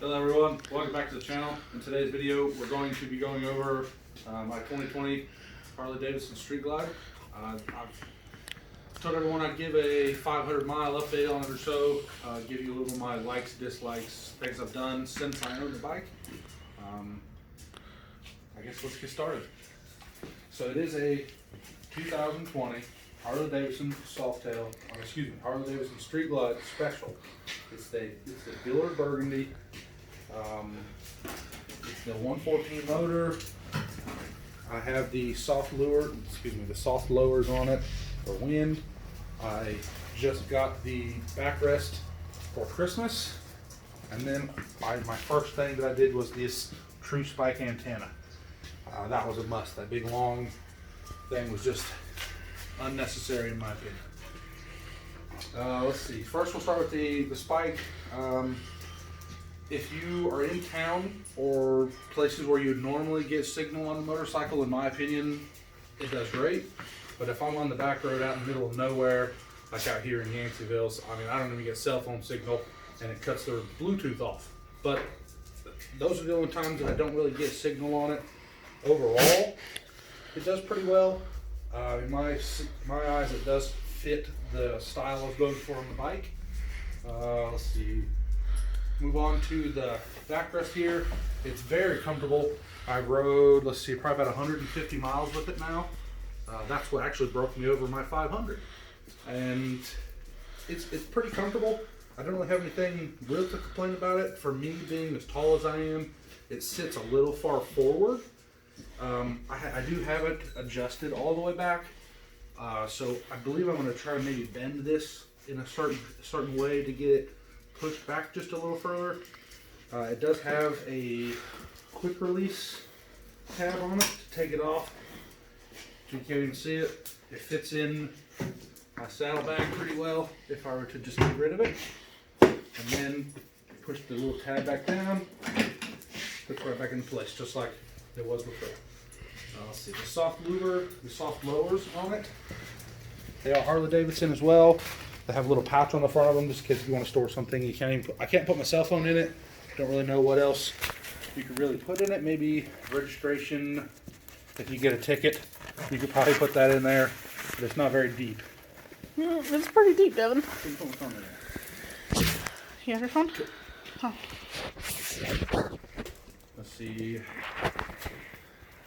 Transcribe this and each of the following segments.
Hello everyone, welcome back to the channel. In today's video we're going to be going over my 2020 Harley Davidson Street Glide. I've told everyone I'd give a 500-mile update on it or so, give you a little of my likes, dislikes, things I've done since I owned the bike. I guess let's get started. So it is a 2020 Harley Davidson Softail, Harley Davidson Street Glide Special. It's the Billard Burgundy. It's the 114 motor. I have the soft lowers on it for wind. I just got the backrest for Christmas, and then my first thing that I did was this true spike antenna. That was a must. That big long thing was just unnecessary in my opinion. Let's see. First, we'll start with the spike. If you are in town or places where you'd normally get signal on a motorcycle, in my opinion, it does great. But if I'm on the back road out in the middle of nowhere, like out here in Yanceyville, I don't even get cell phone signal, and it cuts the Bluetooth off. But those are the only times that I don't really get signal on it. Overall, it does pretty well. In my eyes, it does fit the style I was going for on the bike. Let's see. Move on to the backrest here. It's very comfortable. I rode, probably about 150 miles with it now. That's what actually broke me over my 500. And it's pretty comfortable. I don't really have anything real to complain about it. For me, being as tall as I am, it sits a little far forward. I do have it adjusted all the way back. So I believe I'm going to try and maybe bend this in a certain way to get it pushed back just a little further. It does have a quick release tab on it to take it off. You can't even see it. It fits in my saddlebag pretty well if I were to just get rid of it. And then push the little tab back down, puts right back into place, just like it was before. Let's see, the soft lowers on it. They are Harley Davidson as well. They have a little pouch on the front of them just in case you want to store something. I can't put my cell phone in it. Don't really know what else you could really put in it. Maybe registration. If you get a ticket, you could probably put that in there. But it's not very deep. It's pretty deep, Devin. Put my phone in there. You have your phone? Oh. Let's see.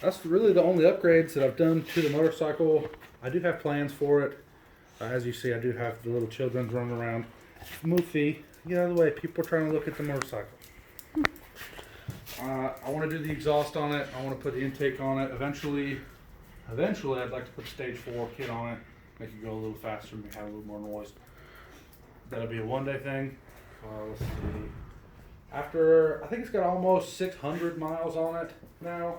That's really the only upgrades that I've done to the motorcycle. I do have plans for it. As you see, I do have the little children running around. Move fee. Get out of the way. People are trying to look at the motorcycle. I want to do the exhaust on it. I want to put the intake on it. Eventually, I'd like to put the stage 4 kit on it. Make it go a little faster and have a little more noise. That'll be a one-day thing. Let's see. After, I think it's got almost 600 miles on it now.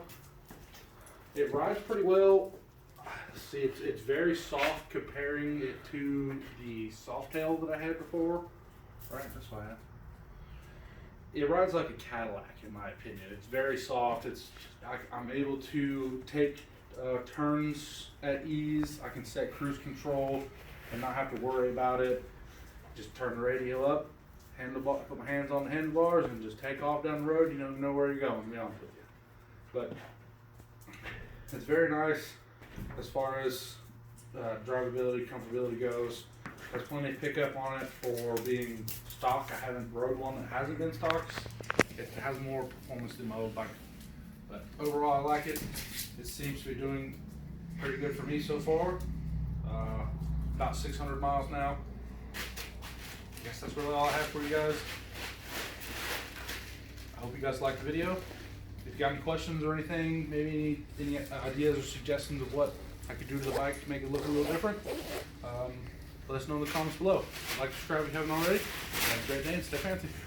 It rides pretty well. See, it's very soft comparing it to the Softail that I had before. Right, that's fine. It rides like a Cadillac, in my opinion. It's very soft. I'm able to take turns at ease. I can set cruise control and not have to worry about it. Just turn the radio up, put my hands on the handlebars, and just take off down the road. You don't know where you're going, to be honest with you. But it's very nice. As far as drivability, comfortability goes, there's plenty of pickup on it for being stock. I haven't rode one that hasn't been stock. It has more performance than my old bike. But overall, I like it. It seems to be doing pretty good for me so far. About 600 miles now. I guess that's really all I have for you guys. I hope you guys liked the video. If you got any questions or anything, maybe any ideas or suggestions of what I could do to the bike to make it look a little different, let us know in the comments below. Like, subscribe if you haven't already. Have a great day and stay fancy.